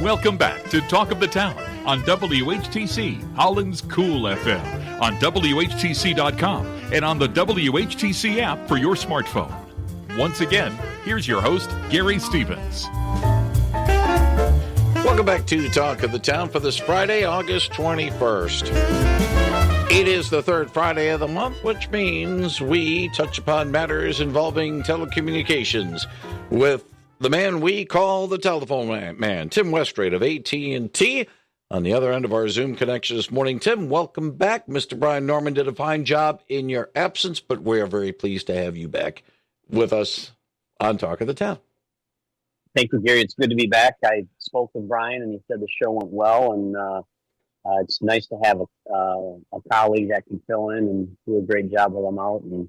Welcome back to Talk of the Town on WHTC, Holland's Cool FM, on WHTC.com, and on the WHTC app for your smartphone. Once again, here's your host, Gary Stevens. Welcome back to Talk of the Town for this Friday, August 21st. It is the third Friday of the month, which means we touch upon matters involving telecommunications with the man we call the telephone man, Tim Weststrate of AT&T, on the other end of our Zoom connection this morning. Tim, welcome back. Mr. Brian Norman did a fine job in your absence, but we are very pleased to have you back with us on Talk of the Town. Thank you, Gary. It's good to be back. I spoke with Brian, and he said the show went well, and it's nice to have a colleague that can fill in and do a great job while I'm out, and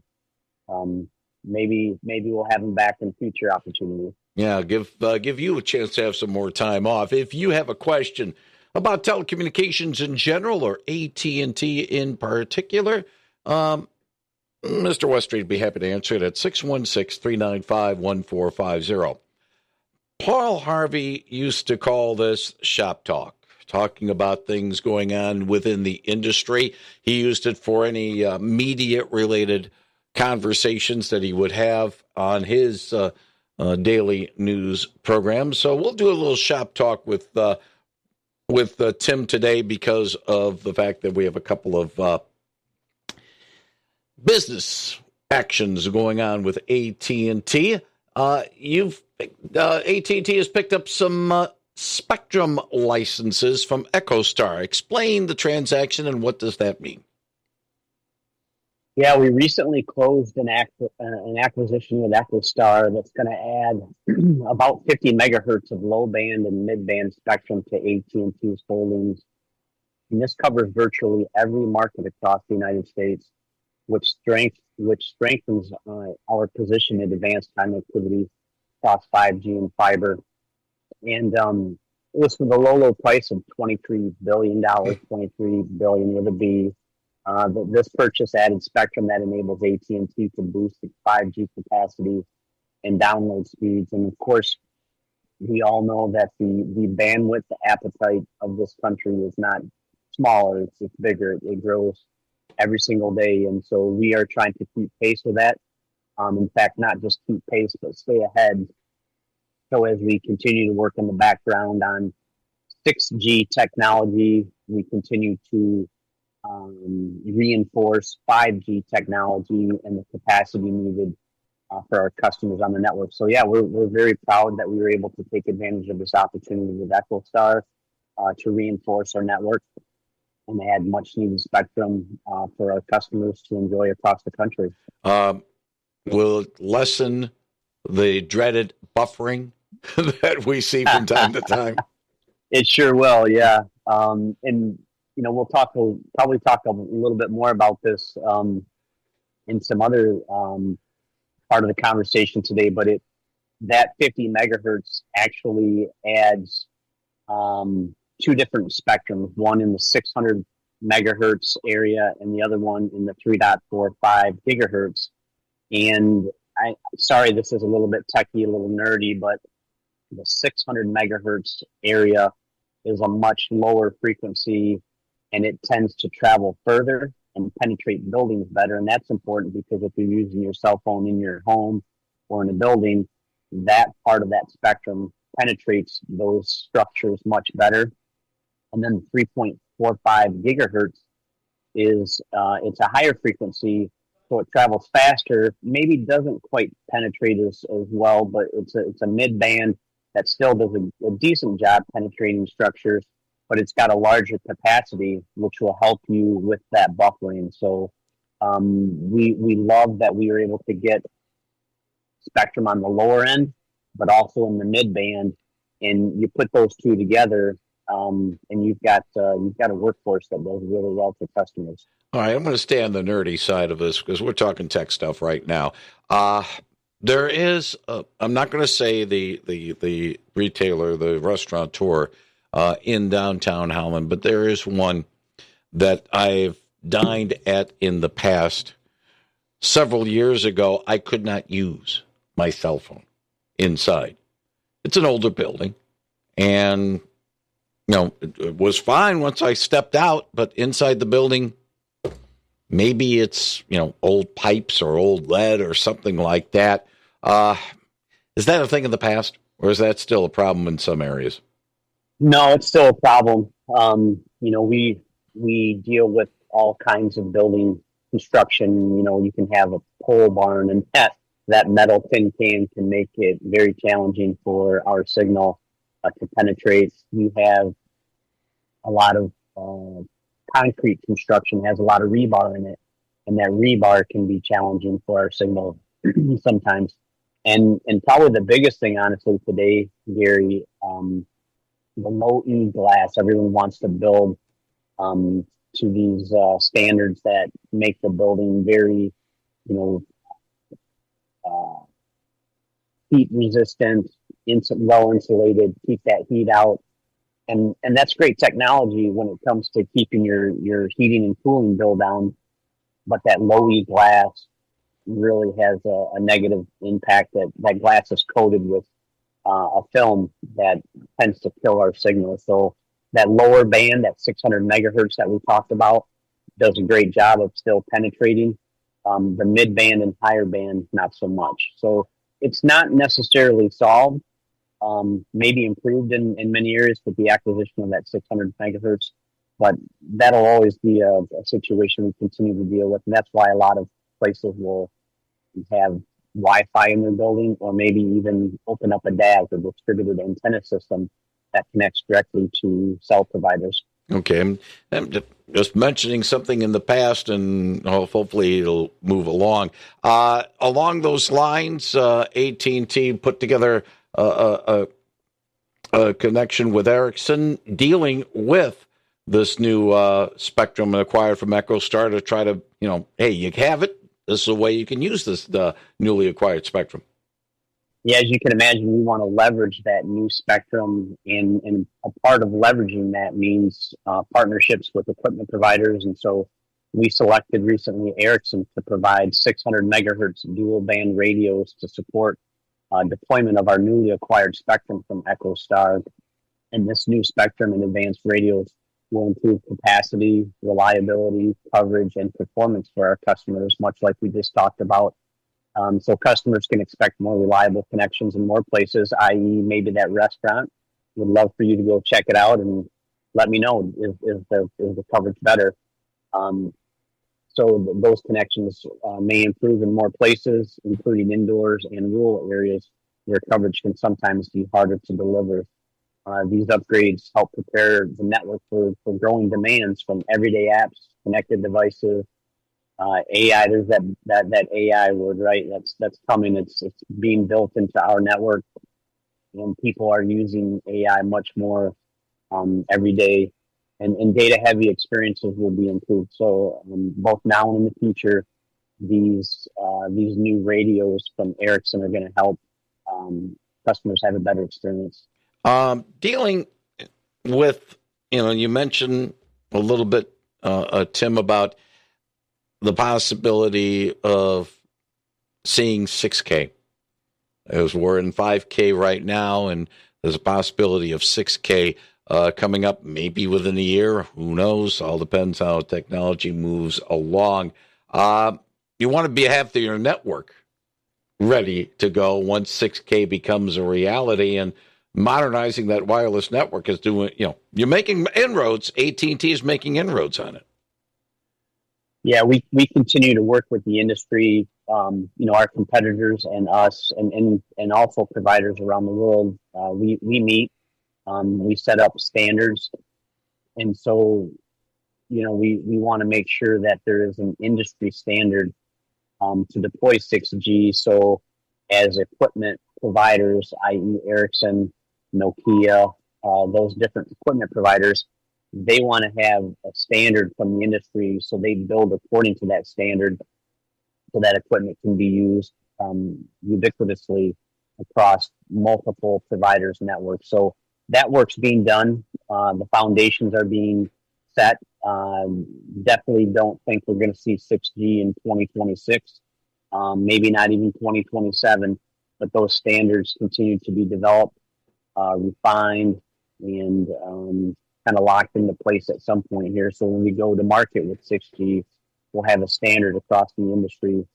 maybe we'll have him back in future opportunities. Yeah, give you a chance to have some more time off. If you have a question about telecommunications in general or AT&T in particular, Mr. Weststrate would be happy to answer it at 616-395-1450. Paul Harvey used to call this shop talk, talking about things going on within the industry. He used it for any media-related conversations that he would have on his daily news program. So we'll do a little shop talk with Tim today because of the fact that we have a couple of business actions going on with AT&T. AT&T has picked up some spectrum licenses from EchoStar. Explain the transaction and what does that mean? Yeah, we recently closed an acquisition with EchoStar that's going to add about 50 megahertz of low band and mid band spectrum to AT&T's holdings. And this covers virtually every market across the United States, which strengthens our position in advanced connectivity across 5G and fiber. And it was for the low price of $23 billion, $23 billion with a B. This purchase added spectrum that enables AT&T to boost its 5G capacity and download speeds. And of course, we all know that the bandwidth appetite of this country is not smaller, it's bigger. It grows every single day. And so we are trying to keep pace with that. In fact, not just keep pace, but stay ahead. So as we continue to work in the background on 6G technology, we continue to reinforce 5G technology and the capacity needed for our customers on the network. So yeah, we're very proud that we were able to take advantage of this opportunity with EchoStar to reinforce our network and add much needed spectrum for our customers to enjoy across the country. Will it lessen the dreaded buffering that we see from time to time? It sure will, yeah. And you know, we'll probably talk a little bit more about this in some other part of the conversation today. But that 50 megahertz actually adds two different spectrums, one in the 600 megahertz area and the other one in the 3.45 gigahertz. And sorry, this is a little bit techy, a little nerdy, but the 600 megahertz area is a much lower frequency and it tends to travel further and penetrate buildings better. And that's important because if you're using your cell phone in your home or in a building, that part of that spectrum penetrates those structures much better. And then 3.45 gigahertz is it's a higher frequency, so it travels faster. Maybe doesn't quite penetrate as well, but it's a mid band that still does a decent job penetrating structures, but it's got a larger capacity, which will help you with that buffering. So we love that we were able to get spectrum on the lower end, but also in the mid band, and you put those two together. And you've got a workforce that does really well for customers. All right, I'm going to stay on the nerdy side of this because we're talking tech stuff right now. There is, I'm not going to say the retailer, the restaurateur in downtown Holland, but there is one that I've dined at in the past. Several years ago, I could not use my cell phone inside. It's an older building, and it was fine once I stepped out, but inside the building, maybe it's, old pipes or old lead or something like that. Is that a thing of the past, or is that still a problem in some areas? No, it's still a problem. We deal with all kinds of building construction. You can have a pole barn, and that metal tin can make it very challenging for our signal to penetrate. You have a lot of concrete construction has a lot of rebar in it, and that rebar can be challenging for our signal sometimes. And probably the biggest thing, honestly, today, Gary, the low E glass. Everyone wants to build to these standards that make the building very, heat resistant, well insulated, keep that heat out. And that's great technology when it comes to keeping your heating and cooling bill down. But that low E glass really has a negative impact. That glass is coated with a film that tends to kill our signal. So that lower band, that 600 megahertz that we talked about, does a great job of still penetrating. The mid band and higher band, not so much. So it's not necessarily solved. Maybe improved in many areas with the acquisition of that 600 megahertz, but that'll always be a situation we continue to deal with. And that's why a lot of places will have Wi-Fi in their building, or maybe even open up a DAS, a distributed antenna system that connects directly to cell providers. Okay. I'm just mentioning something in the past, and hopefully it'll move along. Along those lines, AT&T put together a connection with Ericsson dealing with this new spectrum acquired from EchoStar to try to, hey, you have it. This is a way you can use this newly acquired spectrum. Yeah, as you can imagine, we want to leverage that new spectrum, and a part of leveraging that means partnerships with equipment providers. And so we selected recently Ericsson to provide 600 megahertz dual band radios to support deployment of our newly acquired spectrum from EchoStar. And this new spectrum and advanced radios will improve capacity, reliability, coverage, and performance for our customers, much like we just talked about. So customers can expect more reliable connections in more places, i.e. maybe that restaurant. Would love for you to go check it out and let me know, is the coverage better? So those connections may improve in more places, including indoors and rural areas where coverage can sometimes be harder to deliver. These upgrades help prepare the network for growing demands from everyday apps, connected devices, AI. There's that AI word, right? That's coming. It's being built into our network, and people are using AI much more every day. And data-heavy experiences will be improved. So both now and in the future, these new radios from Ericsson are going to help customers have a better experience. Dealing with, you mentioned a little bit, Tim, about the possibility of seeing 6K. As we're in 5K right now, and there's a possibility of 6K coming up maybe within a year. Who knows? All depends how technology moves along. You want to have your network ready to go once 6K becomes a reality, and modernizing that wireless network is doing, you're making inroads. AT&T is making inroads on it. Yeah, we continue to work with the industry, our competitors and us, and also providers around the world. We meet, we set up standards, and so we want to make sure that there is an industry standard to deploy 6G. So as equipment providers, i.e. Ericsson, Nokia, those different equipment providers, they want to have a standard from the industry, so they build according to that standard so that equipment can be used ubiquitously across multiple providers' networks. So that work's being done. The foundations are being set. Definitely don't think we're going to see 6G in 2026, maybe not even 2027, but those standards continue to be developed, refined, and kind of locked into place at some point here. So when we go to market with 6G, we'll have a standard across the industry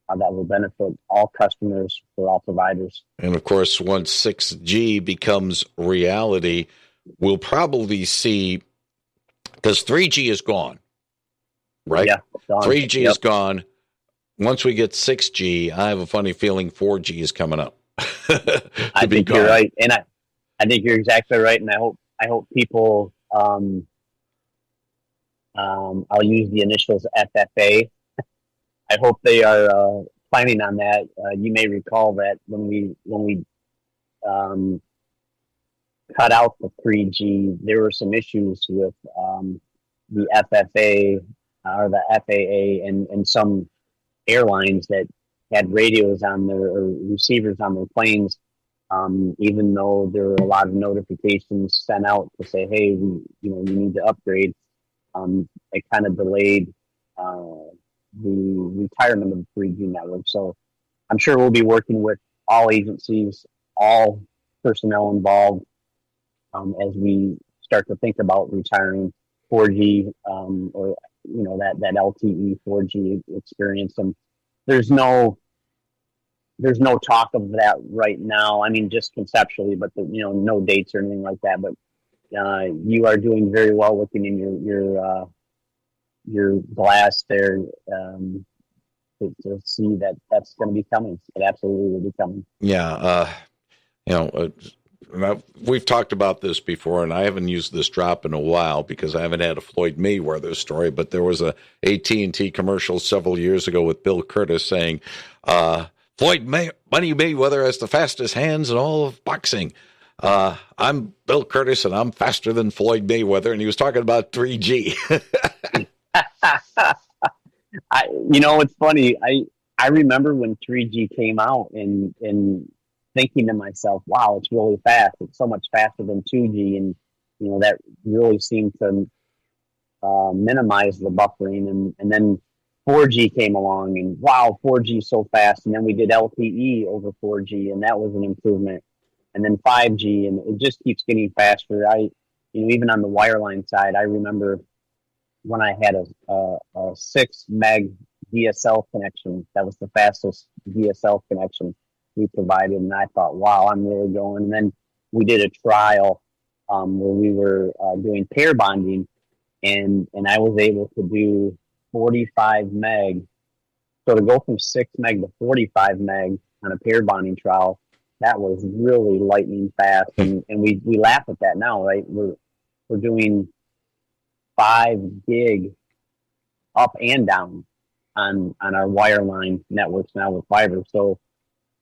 that will benefit all customers for all providers. And of course, once 6G becomes reality, we'll probably see, because 3G is gone, right? Yeah, 3G is gone. Once we get 6G, I have a funny feeling 4G is coming up. I think you're right, and I think you're exactly right, and I hope people. I'll use the initials FFA. I hope they are planning on that. You may recall that when we cut out the 3G, there were some issues with the FFA or the FAA and some airlines that had radios on their or receivers on their planes. Even though there were a lot of notifications sent out to say, "Hey, you need to upgrade," it kind of delayed the retirement of the 3G network. So I'm sure we'll be working with all agencies, all personnel involved, as we start to think about retiring 4G or that LTE 4G experience. And there's no talk of that right now. I mean, just conceptually, but no dates or anything like that. But you are doing very well looking in your glass there to see that that's going to be coming. It absolutely will be coming. Yeah, we've talked about this before, and I haven't used this drop in a while because I haven't had a Floyd Mayweather story. But there was a AT&T commercial several years ago with Bill Curtis saying, Money Mayweather has the fastest hands in all of boxing. I'm Bill Curtis, and I'm faster than Floyd Mayweather. And he was talking about 3G. It's funny. I remember when 3G came out and thinking to myself, wow, it's really fast. It's so much faster than 2G. And, that really seemed to minimize the buffering. And then 4G came along and wow, 4G is so fast. And then we did LTE over 4G and that was an improvement. And then 5G and it just keeps getting faster. Even on the wireline side, I remember when I had a 6 meg DSL connection, that was the fastest DSL connection we provided. And I thought, wow, I'm really going. And then we did a trial where we were doing pair bonding and I was able to do 45 meg. So to go from 6 meg to 45 meg on a pair bonding trial, that was really lightning fast. And we laugh at that now, right? We're doing 5 gig up and down on our wireline networks now with fiber. So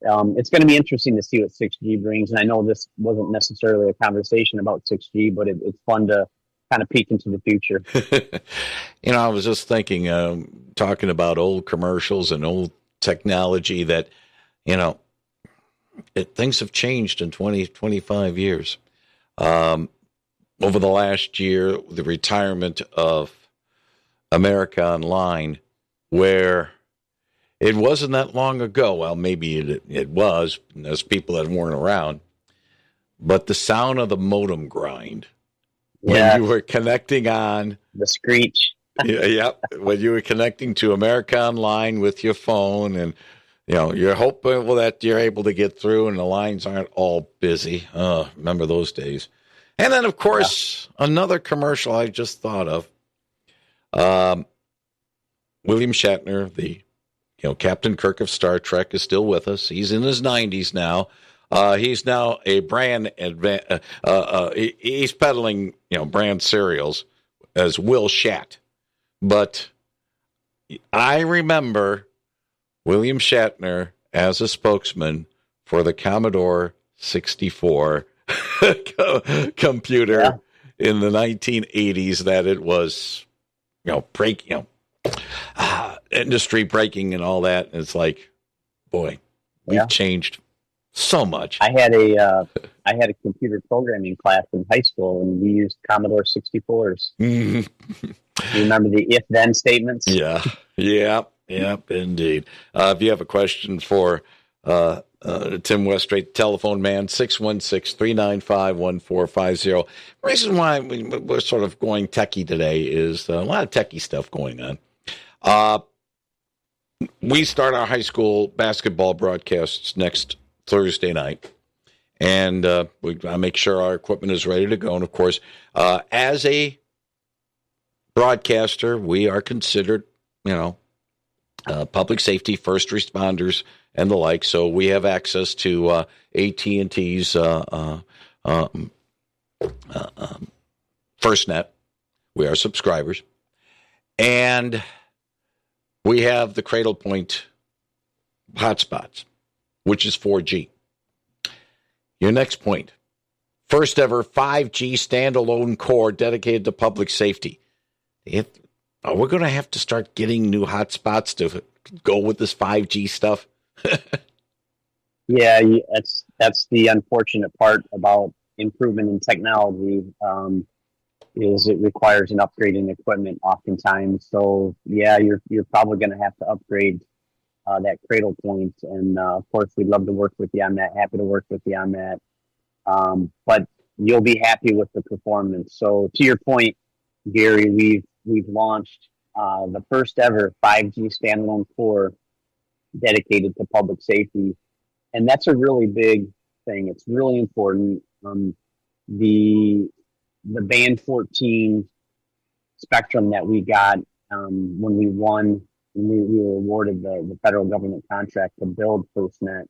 it's going to be interesting to see what 6G brings. And I know this wasn't necessarily a conversation about 6G, but it's fun to kind of peek into the future. I was just thinking, talking about old commercials and old technology that, things have changed in 20, 25 years. Over the last year, the retirement of America Online, where it wasn't that long ago. Well, maybe it was, as people that weren't around, but the sound of the modem grind. When you were connecting on the screech. When you were connecting to America Online with your phone and, you're hoping that you're able to get through and the lines aren't all busy. Remember those days. And then, of course, another commercial I just thought of. William Shatner, the Captain Kirk of Star Trek, is still with us. He's in his 90s now. He's now a brand he's peddling, brand cereals as Will Shat. But I remember William Shatner as a spokesman for the Commodore 64 computer in the 1980s, that it was, industry breaking and all that. And it's like, boy, we've changed so much. I had a computer programming class in high school, and we used Commodore 64s. Mm-hmm. You remember the if-then statements? Yeah, indeed. If you have a question for Tim Weststrate, telephone man, 616-395-1450. The reason why we're sort of going techie today is a lot of techie stuff going on. We start our high school basketball broadcasts next Thursday night, and we got to make sure our equipment is ready to go. And, of course, as a broadcaster, we are considered, public safety, first responders, and the like. So we have access to AT&T's FirstNet. We are subscribers. And we have the Cradle Point hotspots, which is 4G. Your next point, first ever 5G standalone core dedicated to public safety. We're going to have to start getting new hotspots to go with this 5G stuff. Yeah, that's the unfortunate part about improvement in technology, is it requires an upgrade in equipment oftentimes. So yeah, you're probably going to have to upgrade that Cradle Point, and of course we'd love to work with you on that. Happy to work with you on that. But you'll be happy with the performance. So to your point, Gary, we've launched the first ever 5G standalone core dedicated to public safety. And that's a really big thing. It's really important. The band 14 spectrum that we got when we won, we were awarded the federal government contract to build FirstNet.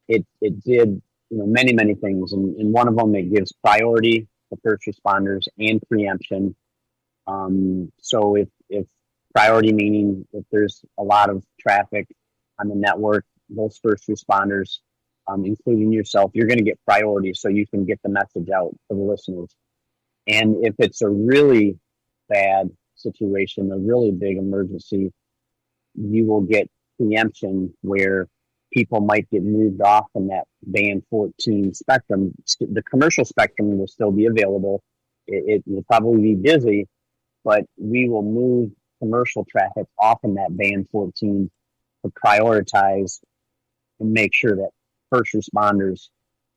It did many things, and one of them, it gives priority to first responders and preemption. So if priority meaning if there's a lot of traffic on the network, those first responders, including yourself, you're going to get priority so you can get the message out to the listeners. And if it's a really bad situation, a really big emergency, you will get preemption where people might get moved off from that band 14 spectrum. The commercial spectrum will still be available. It will probably be busy, but we will move commercial traffic off in that band 14 to prioritize and make sure that first responders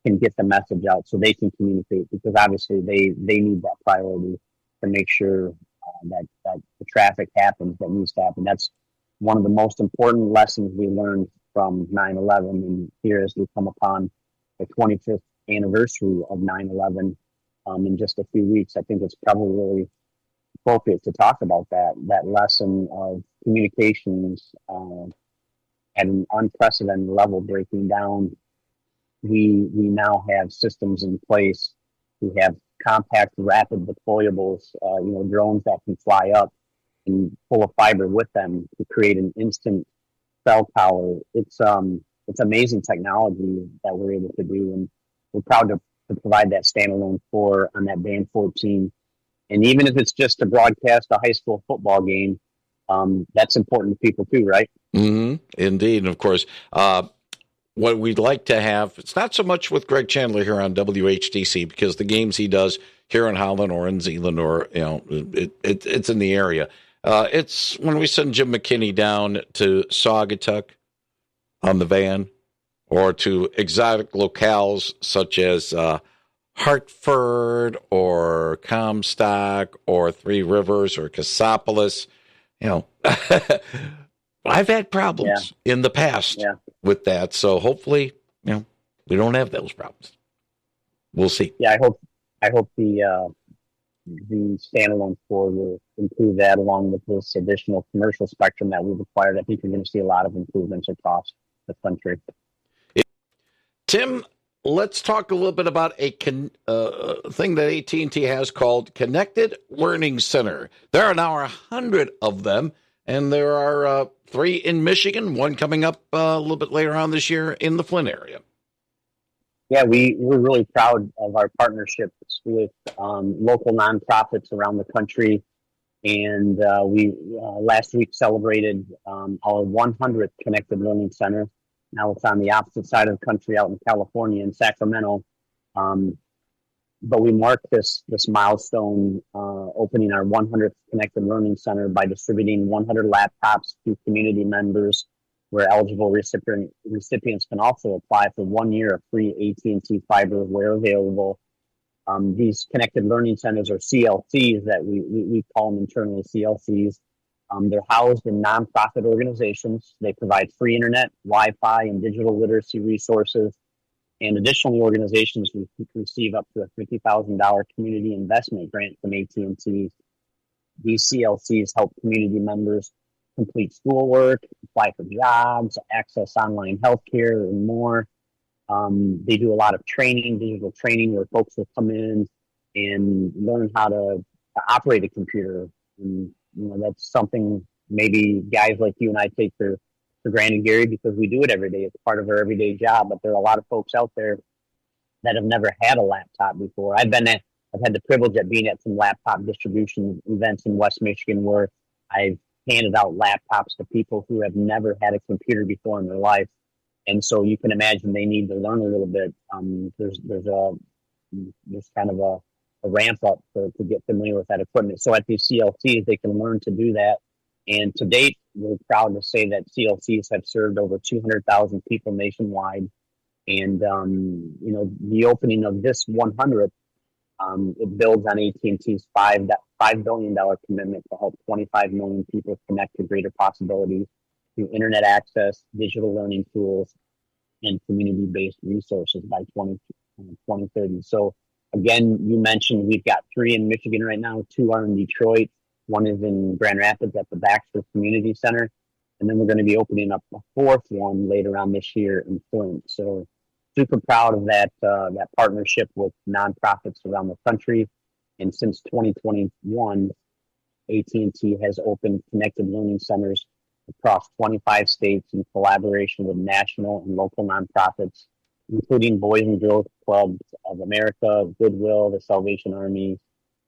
can get the message out so they can communicate, because obviously they need that priority to make sure that the traffic happens that needs to happen. That's one of the most important lessons we learned from 9/11. And here, as we come upon the 25th anniversary of 9/11 in just a few weeks, I think it's probably really appropriate to talk about that lesson of communications at an unprecedented level breaking down. We now have systems in place. We have compact, rapid deployables, drones that can fly up and pull a fiber with them to create an instant cell tower. It's amazing technology that we're able to do, and we're proud to provide that standalone core on that band 14. And even if it's just to broadcast a high school football game, that's important to people too, right? Mm-hmm. Indeed. And of course, what we'd like to have, it's not so much with Greg Chandler here on WHTC, because the games he does here in Holland or in Zeeland or, it's in the area. It's when we send Jim McKinney down to Saugatuck on the van, or to exotic locales such as Hartford or Comstock or Three Rivers or Cassopolis. I've had problems in the past with that. So hopefully, we don't have those problems. We'll see. Yeah, I hope the standalone core will improve that, along with this additional commercial spectrum that we've acquired. I think you're going to see a lot of improvements across the country. Tim, let's talk a little bit about a thing that AT&T has called Connected Learning Center. There are now 100 of them, and there are 3 in Michigan, one coming up a little bit later on this year in the Flint area. Yeah, we're really proud of our partnerships with local nonprofits around the country. And we last week celebrated our 100th Connected Learning Center. Now it's on the opposite side of the country, out in California, in Sacramento. But we marked this milestone, opening our 100th Connected Learning Center by distributing 100 laptops to community members where eligible recipients can also apply for 1 year of free AT&T fiber where available. These connected learning centers, or CLCs, that we call them internally CLCs. They're housed in nonprofit organizations. They provide free internet, Wi-Fi, and digital literacy resources. And additionally, organizations receive up to a $50,000 community investment grant from AT&T. These CLCs help community members complete schoolwork, apply for jobs, access online healthcare, and more. They do a lot of training, digital training, where folks will come in and learn how to operate a computer. And, that's something maybe guys like you and I take for granted, Gary, because we do it every day. It's part of our everyday job. But there are a lot of folks out there that have never had a laptop before. I've had the privilege of being at some laptop distribution events in West Michigan where I've handed out laptops to people who have never had a computer before in their life. And so you can imagine they need to learn a little bit. There's kind of a ramp up to get familiar with that equipment. So at these CLCs, they can learn to do that. And to date, we're proud to say that CLCs have served over 200,000 people nationwide. And, the opening of this 100th, it builds on AT&T's $5 billion commitment to help 25 million people connect to greater possibilities through internet access, digital learning tools, and community-based resources by 2030. So again, you mentioned we've got 3 in Michigan right now. 2 are in Detroit. 1 is in Grand Rapids at the Baxter Community Center. And then we're going to be opening up a 4th one later on this year in Flint. So super proud of that partnership with nonprofits around the country. And since 2021, AT&T has opened connected learning centers across 25 states in collaboration with national and local nonprofits, including Boys and Girls Clubs of America, Goodwill, the Salvation Army,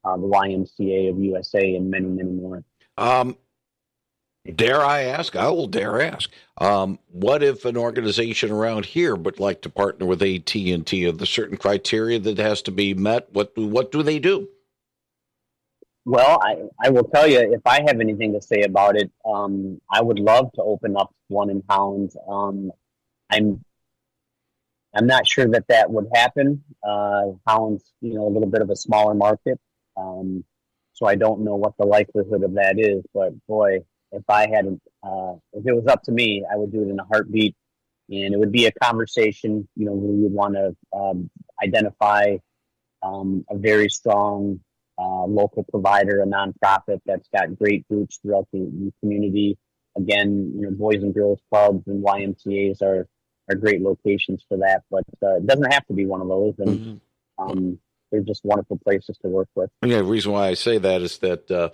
the YMCA of USA, and many, many more. Dare I ask? I will dare ask. What if an organization around here would like to partner with AT&T? Are there certain criteria that has to be met? What do they do? Well, I will tell you, if I have anything to say about it, I would love to open up one in Howland. I'm not sure that would happen. Howland's, a little bit of a smaller market, so I don't know what the likelihood of that is. But boy, if it was up to me, I would do it in a heartbeat, and it would be a conversation. We would want to identify a very strong local provider, a nonprofit that's got great groups throughout the community. Again, Boys and Girls Clubs and YMCAs are great locations for that, but it doesn't have to be one of those. And they're just wonderful places to work with. Yeah, the reason why I say that is that the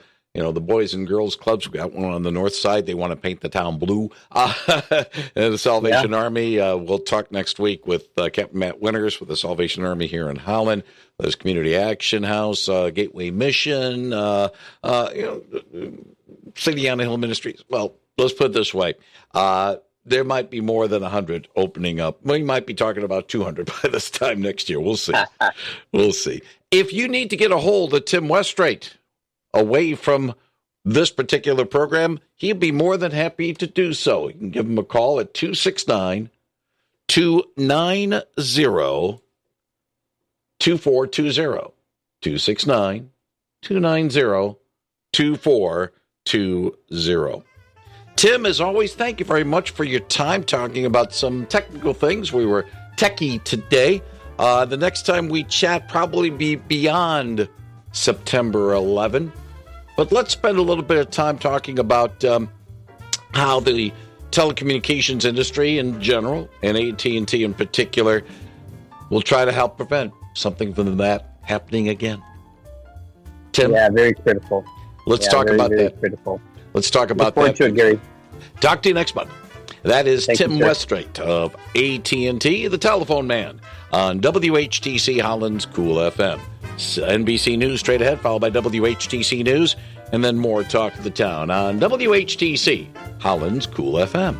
Boys and Girls Clubs, we got one on the north side. They want to paint the town blue. And the Salvation Army, we'll talk next week with Captain Matt Winters with the Salvation Army here in Howland. There's Community Action House, Gateway Mission, City on the Hill Ministries. Well, let's put it this way. There might be more than 100 opening up. We might be talking about 200 by this time next year. We'll see. We'll see. If you need to get a hold of Tim Weststrate away from this particular program, he'd be more than happy to do so. You can give him a call at 269-290-2420. 269-290-2420. Tim, as always, thank you very much for your time talking about some technical things. We were techie today. The next time we chat probably be beyond September 11. But let's spend a little bit of time talking about how the telecommunications industry in general, and AT&T in particular, will try to help prevent something from that happening again. Tim? Yeah, very critical. Let's talk about that. Critical. Let's talk about that. To it, Gary. Talk to you next month. That is Tim Weststrate of AT&T, the telephone man, on WHTC Holland's Cool FM. NBC News straight ahead, followed by WHTC News, and then more Talk of the Town on WHTC Holland's Cool FM.